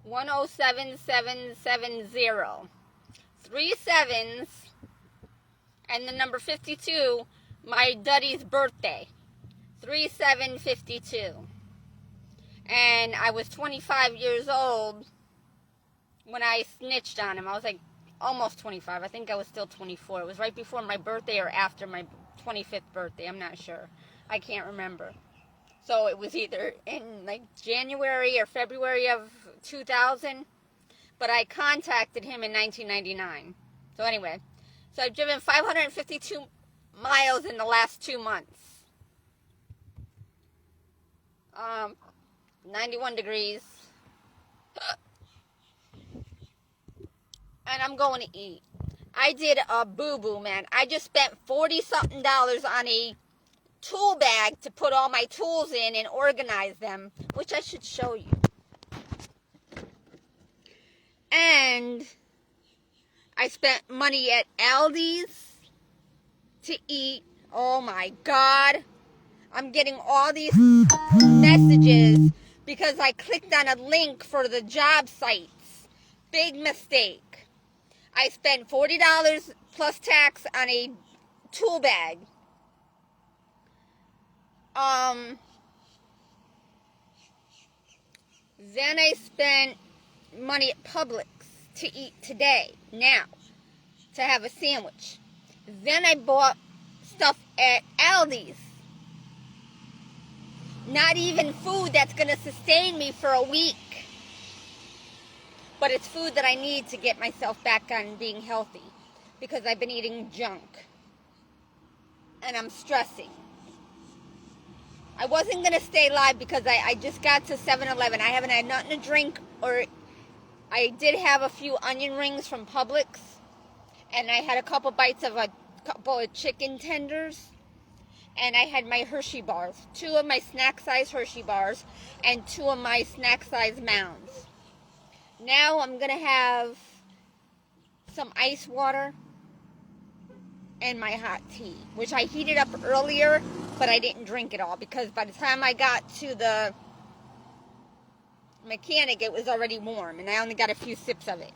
107770. 3 sevens and the number 52, my Duddy's birthday. 3752. And I was 25 years old when I snitched on him. I was like almost 25. I think I was still 24. It was right before my birthday or after my 25th birthday. I'm not sure. I can't remember. So it was either in like January or February of 2000. But I contacted him in 1999. So anyway, so I've driven 552 miles in the last 2 months. 91 degrees. And I'm going to eat. I did a boo-boo, man. I just spent $40-something on a tool bag to put all my tools in and organize them, which I should show you. And I spent money at Aldi's to eat. Oh my God. I'm getting all these messages because I clicked on a link for the job sites. Big mistake. I spent $40 plus tax on a tool bag. Then I spent money at Publix to eat today, now, to have a sandwich. Then I bought stuff at Aldi's. Not even food that's going to sustain me for a week. But it's food that I need to get myself back on being healthy. Because I've been eating junk. And I'm stressing. I wasn't going to stay live because I just got to 7-Eleven. I haven't had nothing to drink. Or I did have a few onion rings from Publix. And I had a couple bites of a couple of chicken tenders. And I had my Hershey bars. 2 of my snack size Hershey bars. And 2 of my snack size Mounds. Now I'm going to have some ice water and my hot tea, which I heated up earlier, but I didn't drink it all because by the time I got to the mechanic, it was already warm, and I only got a few sips of it.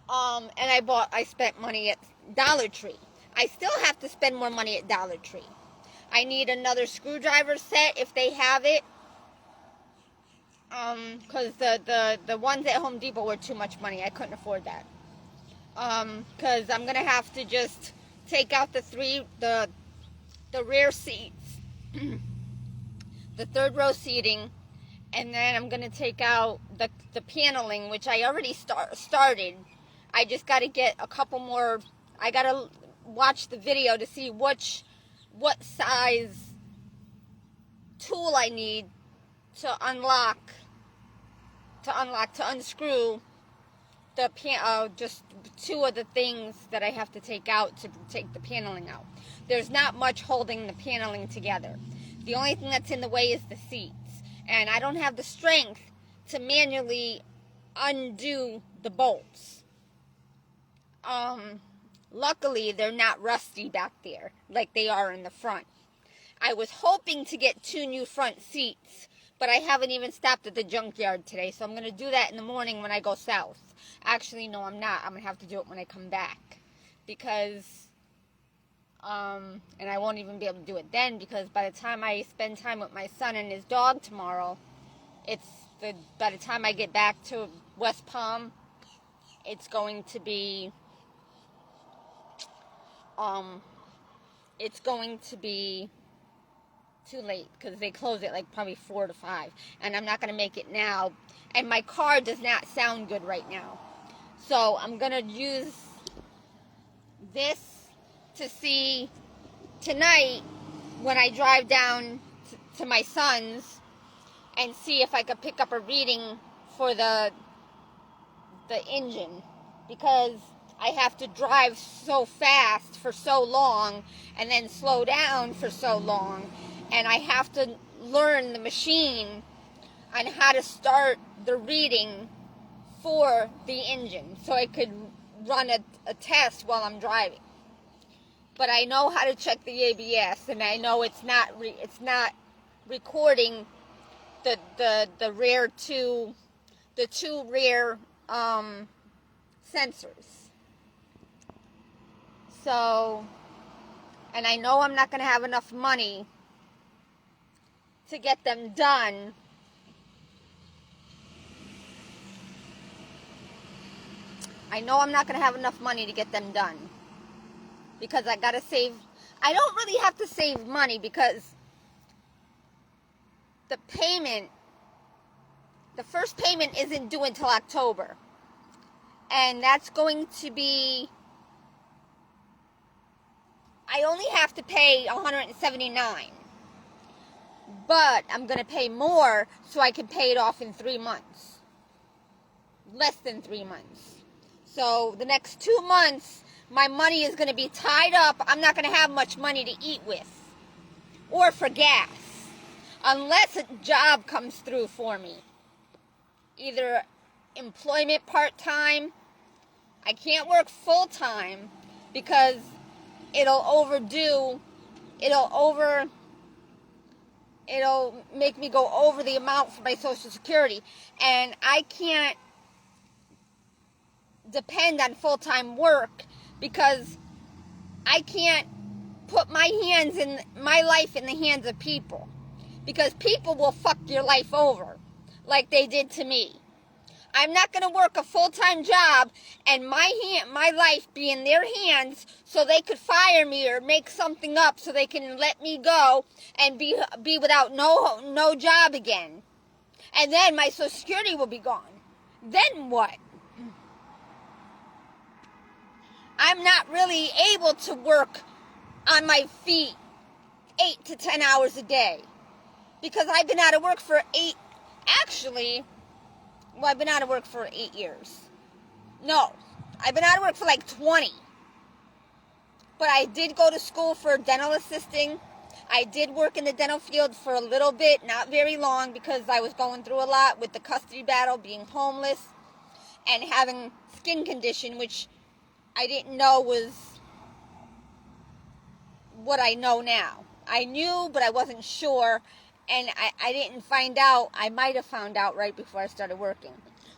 And I spent money at Dollar Tree. I still have to spend more money at Dollar Tree. I need another screwdriver set if they have it. Because the ones at Home Depot were too much money. I couldn't afford that. Because I'm going to have to just take out the rear seats, the third row seating, and then I'm going to take out the paneling, which I already started. I just got to get a couple more. I got to watch the video to see what size tool I need to unscrew just 2 of the things that I have to take out to take the paneling out. There's not much holding the paneling together. The only thing that's in the way is the seats. And I don't have the strength to manually undo the bolts. Luckily, they're not rusty back there like they are in the front. I was hoping to get 2 new front seats, but I haven't even stopped at the junkyard today, so I'm going to do that in the morning when I go south. Actually, no, I'm not. I'm going to have to do it when I come back. Because, and I won't even be able to do it then, because by the time I spend time with my son and his dog tomorrow, by the time I get back to West Palm, it's going to be, too late because they close it like probably 4 to 5, and I'm not going to make it now, and my car does not sound good right now, so I'm going to use this to see tonight when I drive down to my son's and see if I could pick up a reading for the engine, because I have to drive so fast for so long and then slow down for so long, and I have to learn the machine on how to start the reading for the engine so I could run a test while I'm driving. But I know how to check the ABS, and I know it's not recording the rear 2, the two rear sensors. So, and I know I'm not going to have enough money to get them done. I know I'm not going to have enough money to get them done because I got to save. I don't really have to save money because the first payment isn't due until October. And that's going to be, I only have to pay $179. But I'm going to pay more so I can pay it off in 3 months. Less than 3 months. So the next 2 months, my money is going to be tied up. I'm not going to have much money to eat with. Or for gas. Unless a job comes through for me. Either employment part-time. I can't work full-time because it'll make me go over the amount for my Social Security. And I can't depend on full-time work because I can't put my life in the hands of people. Because people will fuck your life over like they did to me. I'm not going to work a full-time job and my life be in their hands so they could fire me or make something up so they can let me go and be without no job again. And then my Social Security will be gone. Then what? I'm not really able to work on my feet 8 to 10 hours a day because I've been out of work for 8, actually. Well, I've been out of work for 8 years. No, I've been out of work for like 20. But I did go to school for dental assisting. I did work in the dental field for a little bit, not very long, because I was going through a lot with the custody battle, being homeless, and having skin condition, which I didn't know was what I know now. I knew, but I wasn't sure. And I didn't find out. I might have found out right before I started working.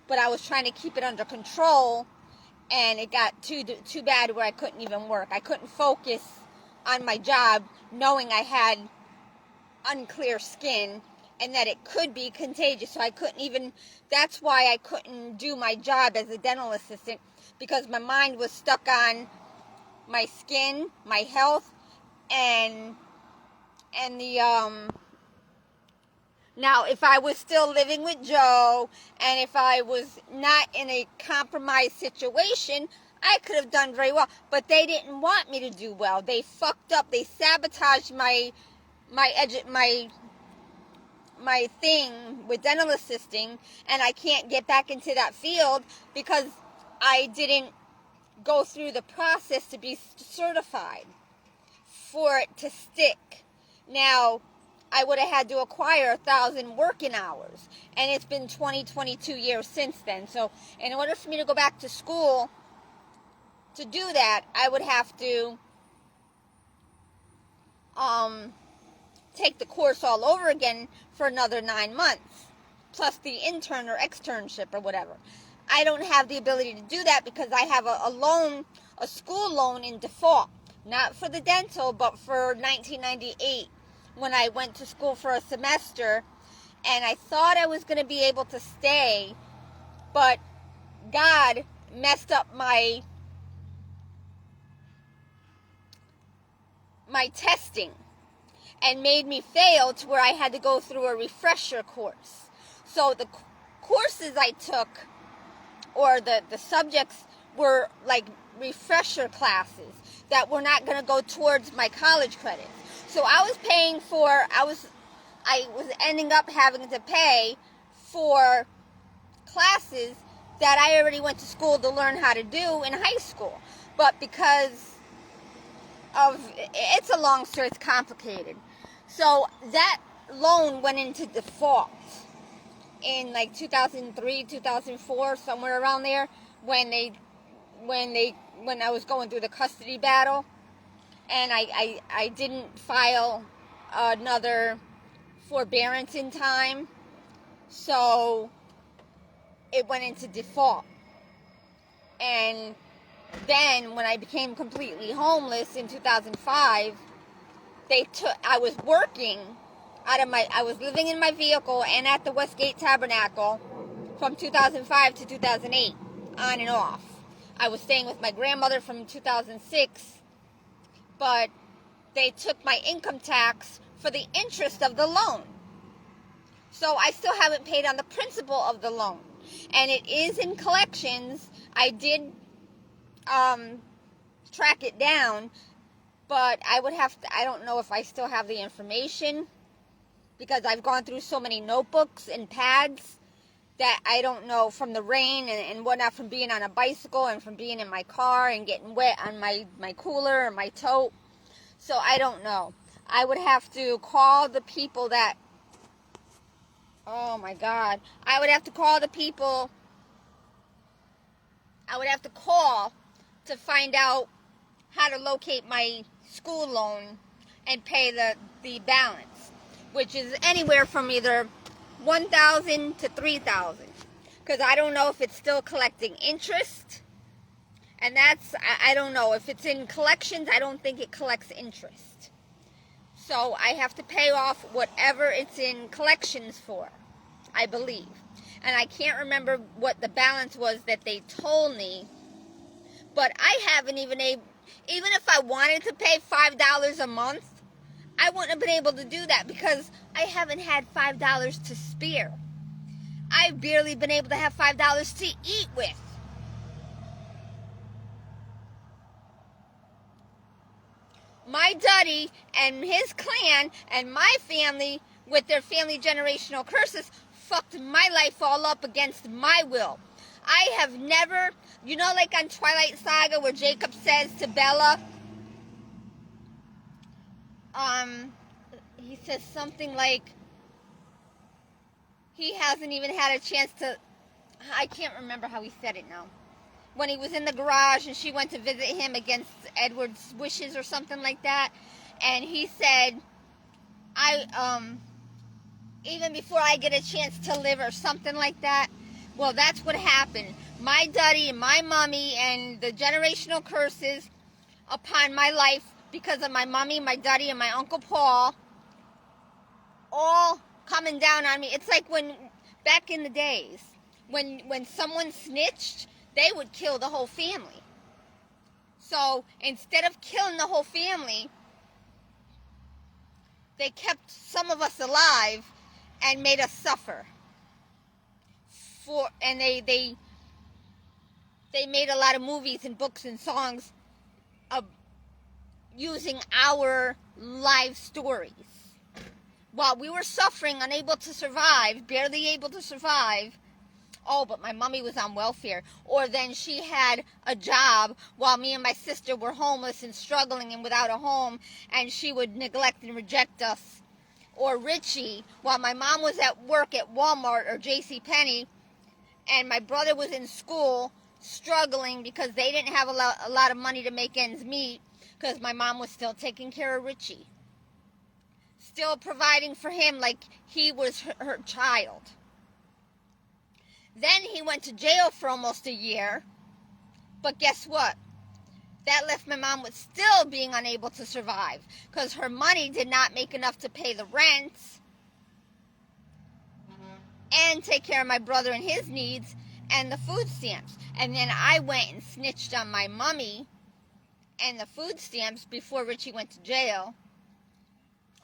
But I was trying to keep it under control. And it got too bad where I couldn't even work. I couldn't focus on my job knowing I had unclear skin. And that it could be contagious. So I couldn't even, that's why I couldn't do my job as a dental assistant. Because my mind was stuck on my skin, my health, and the, now, if I was still living with Joe, and if I was not in a compromised situation, I could have done very well. But they didn't want me to do well. They fucked up. They sabotaged my thing with dental assisting, and I can't get back into that field because I didn't go through the process to be certified for it to stick. Now, I would have had to acquire 1,000 working hours. And it's been 22 years since then. So in order for me to go back to school to do that, I would have to take the course all over again for another 9 months. Plus the intern or externship or whatever. I don't have the ability to do that because I have a school loan in default. Not for the dental, but for 1998. When I went to school for a semester, and I thought I was going to be able to stay, but God messed up my testing and made me fail to where I had to go through a refresher course. So the courses I took, or the subjects, were like refresher classes that were not going to go towards my college credits. So I was ending up having to pay for classes that I already went to school to learn how to do in high school. But because of, it's a long story, it's complicated. So that loan went into default in like 2003, 2004, somewhere around there, when I was going through the custody battle. And I didn't file another forbearance in time. So it went into default. And then when I became completely homeless in 2005, I was working I was living in my vehicle and at the Westgate Tabernacle from 2005 to 2008, on and off. I was staying with my grandmother from 2006, but they took my income tax for the interest of the loan. So I still haven't paid on the principal of the loan. And it is in collections. I did track it down, but I don't know if I still have the information, because I've gone through so many notebooks and pads that I don't know, from the rain and whatnot, from being on a bicycle and from being in my car and getting wet on my cooler or my tote. So I don't know. I would have to call the people that, oh my God, I would have to call to find out how to locate my school loan and pay the balance, which is anywhere from either $1,000 to $3,000, because I don't know if it's still collecting interest, and I don't know if it's in collections. I don't think it collects interest, so I have to pay off whatever it's in collections for, I believe. And I can't remember what the balance was that they told me, but I haven't even if I wanted to pay $5 a month, I wouldn't have been able to do that, because I haven't had $5 to spare. I've barely been able to have $5 to eat with. My daddy and his clan and my family, with their family generational curses, fucked my life all up against my will. I have never, like on Twilight Saga where Jacob says to Bella, he says something like, he hasn't even had a chance to, I can't remember how he said it now. When he was in the garage and she went to visit him against Edward's wishes or something like that. And he said, even before I get a chance to live, or something like that. Well, that's what happened. My daddy and my mommy and the generational curses upon my life, because of my mommy, my daddy, and my Uncle Paul, all coming down on me. It's like when, back in the days, when someone snitched, they would kill the whole family. So instead of killing the whole family, they kept some of us alive and made us suffer. And they made a lot of movies and books and songs of using our life stories. While we were suffering, unable to survive, barely able to survive, oh, but my mommy was on welfare. Or then she had a job while me and my sister were homeless and struggling and without a home, and she would neglect and reject us. Or Richie, while my mom was at work at Walmart or JCPenney, and my brother was in school struggling because they didn't have a lot of money to make ends meet, because my mom was still taking care of Richie. Still providing for him like he was her child. Then he went to jail for almost a year. But guess what? That left my mom with still being unable to survive, because her money did not make enough to pay the rent and take care of my brother and his needs and the food stamps. And then I went and snitched on my mommy and the food stamps before Richie went to jail,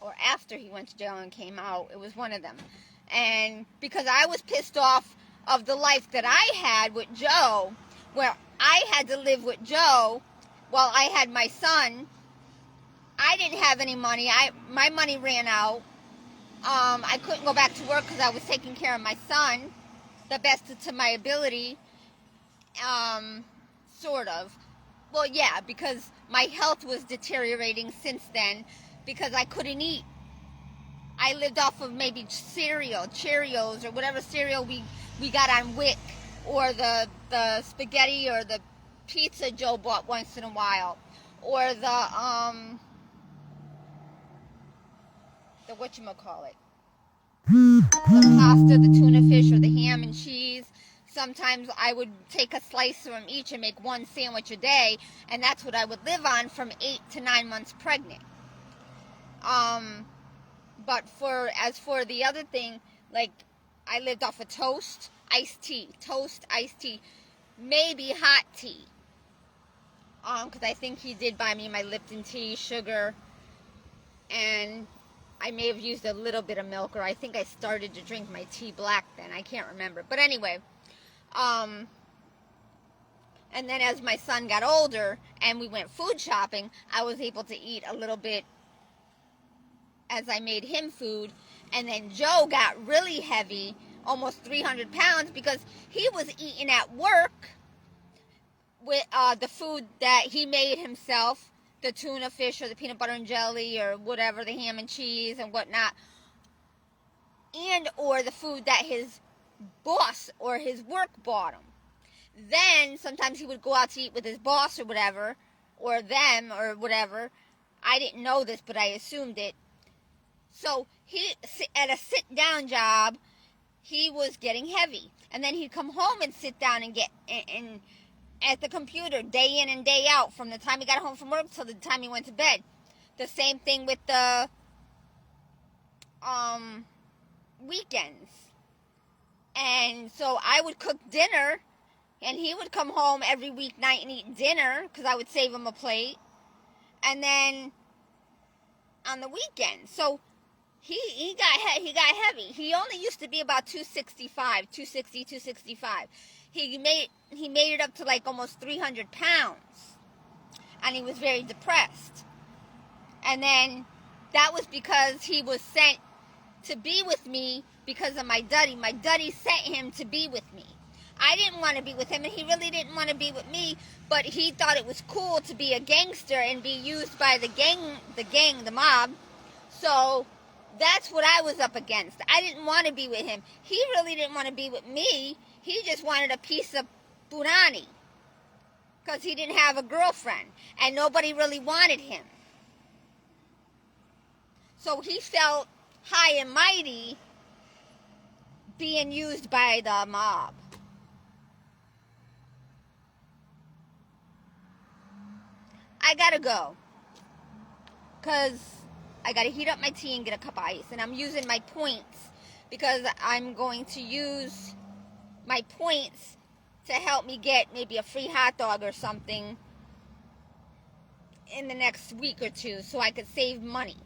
or after he went to jail and came out. It was one of them. And because I was pissed off of the life that I had with Joe, where I had to live with Joe while I had my son. I didn't have any money. My money ran out. I couldn't go back to work because I was taking care of my son the best to my ability. Sort of. Well, yeah, because my health was deteriorating since then, because I couldn't eat. I lived off of maybe cereal, Cheerios, or whatever cereal we got on WIC, or the spaghetti or the pizza Joe bought once in a while, or the whatchamacallit, the pasta, the tuna fish, or the ham and cheese, sometimes I would take a slice from each and make one sandwich a day, and that's what I would live on from 8 to 9 months pregnant. But as for the other thing, like, I lived off of toast, iced tea, maybe hot tea. Because I think he did buy me my Lipton tea, sugar, and I may have used a little bit of milk, or I think I started to drink my tea black then. I can't remember. But anyway, and then as my son got older and we went food shopping, I was able to eat a little bit as I made him food. And then Joe got really heavy, almost 300 pounds, because he was eating at work with the food that he made himself, the tuna fish or the peanut butter and jelly or whatever, the ham and cheese and whatnot, and or the food that his boss or his work bought him. Then sometimes he would go out to eat with his boss or whatever, or them or whatever. I didn't know this, but I assumed it. So he, at a sit-down job, he was getting heavy. And then he'd come home and sit down and get at the computer day in and day out from the time he got home from work till the time he went to bed. The same thing with the weekends. And so I would cook dinner, and he would come home every weeknight and eat dinner because I would save him a plate. And then on the weekend, so he got heavy. He only used to be about 265. He made it up to like almost 300 pounds, and he was very depressed. And then that was because he was sent to be with me because of my daddy. My daddy sent him to be with me. I didn't want to be with him, and he really didn't want to be with me, but he thought it was cool to be a gangster and be used by the mob. So that's what I was up against. I didn't want to be with him. He really didn't want to be with me. He just wanted a piece of punani because he didn't have a girlfriend, and nobody really wanted him. So he felt high and mighty being used by the mob. I gotta go because I gotta heat up my tea and get a cup of ice, and I'm using my points because I'm going to use my points to help me get maybe a free hot dog or something in the next week or two so I could save money.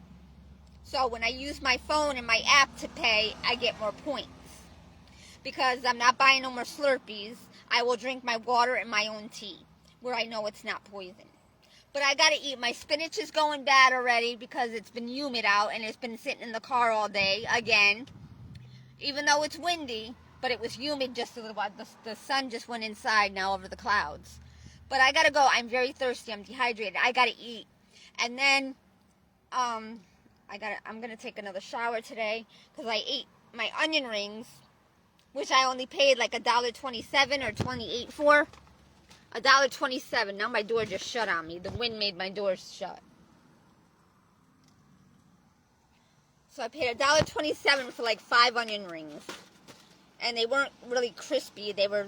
So when I use my phone and my app to pay, I get more points. Because I'm not buying no more Slurpees, I will drink my water and my own tea where I know it's not poison. But I gotta eat. My spinach is going bad already because it's been humid out and it's been sitting in the car all day again. Even though it's windy, but it was humid just a little while. The sun just went inside now over the clouds. But I gotta go. I'm very thirsty. I'm dehydrated. I gotta eat. And then I'm gonna take another shower today because I ate my onion rings, which I only paid like $1.27 or 28 for. $1.27. Now my door just shut on me. The wind made my door shut. So I paid $1.27 for like 5 onion rings, and they weren't really crispy. They were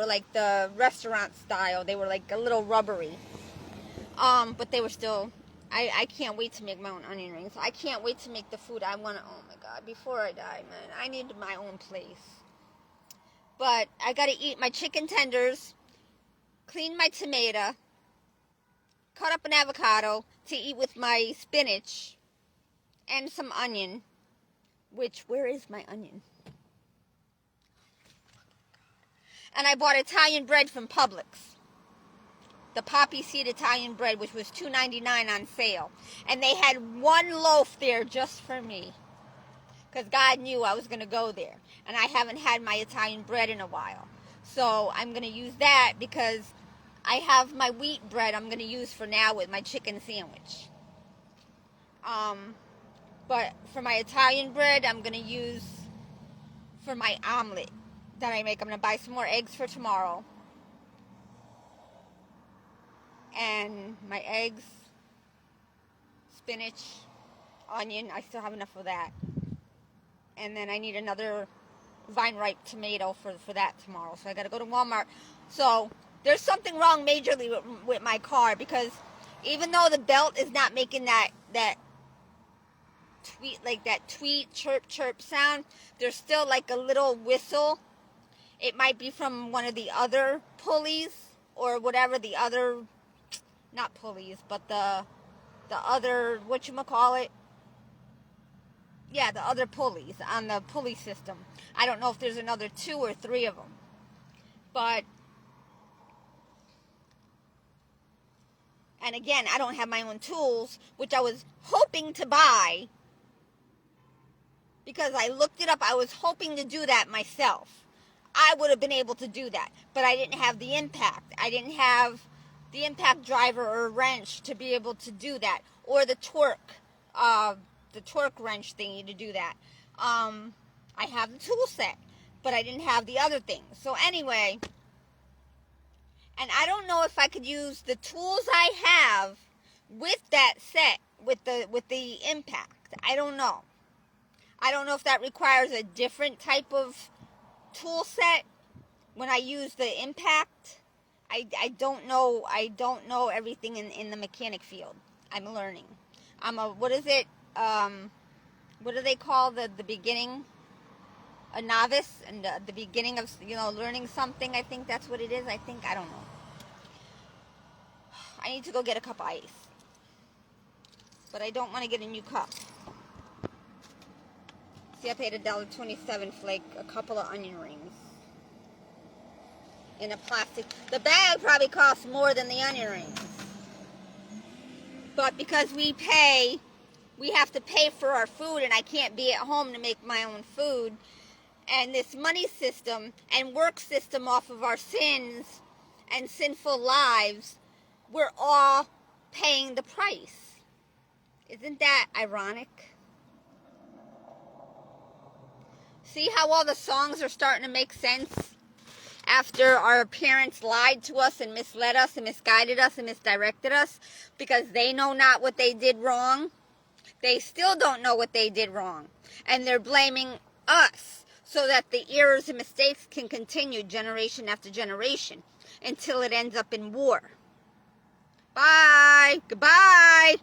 like the restaurant style. They were like a little rubbery. But they were still. I can't wait to make my own onion rings. I can't wait to make the food I want to. Oh my God! Before I die, man, I need my own place. But I gotta eat my chicken tenders. Clean my tomato, cut up an avocado to eat with my spinach, and some onion, where is my onion? And I bought Italian bread from Publix. The poppy seed Italian bread, which was $2.99 on sale. And they had one loaf there just for me. Because God knew I was going to go there. And I haven't had my Italian bread in a while. So I'm going to use that because I have my wheat bread I'm going to use for now with my chicken sandwich. But for my Italian bread, I'm going to use for my omelet that I make. I'm going to buy some more eggs for tomorrow. And my eggs, spinach, onion. I still have enough of that. And then I need another vine ripe tomato for that tomorrow. So I got to go to Walmart. So there's something wrong majorly with my car, because even though the belt is not making that tweet chirp sound, there's still like a little whistle. It might be from one of the other pulleys or whatever, the other, not pulleys, but the other, whatchamacallit? Yeah, the other pulleys on the pulley system. I don't know if there's another 2 or 3 of them. But, and again, I don't have my own tools, which I was hoping to buy, because I looked it up. I was hoping to do that myself. I would have been able to do that, but I didn't have the impact. I didn't have the impact driver or wrench to be able to do that, or the torque wrench thingy to do that. I have the tool set, but I didn't have the other things. So anyway, and I don't know if I could use the tools I have with that set, with the impact. I don't know. I don't know if that requires a different type of tool set when I use the impact. I don't know. I don't know everything in the mechanic field. I'm learning. What is it? What do they call the beginning? A novice, and the beginning of, learning something. I think that's what it is. I don't know. I need to go get a cup of ice, but I don't want to get a new cup. See, I paid $1.27 for like a couple of onion rings in a plastic. The bag probably costs more than the onion rings, but because we have to pay for our food, and I can't be at home to make my own food. And this money system and work system off of our sins and sinful lives, we're all paying the price. Isn't that ironic? See how all the songs are starting to make sense after our parents lied to us and misled us and misguided us and misdirected us, because they know not what they did wrong. They still don't know what they did wrong, and they're blaming us, so that the errors and mistakes can continue generation after generation until it ends up in war. Bye. Goodbye.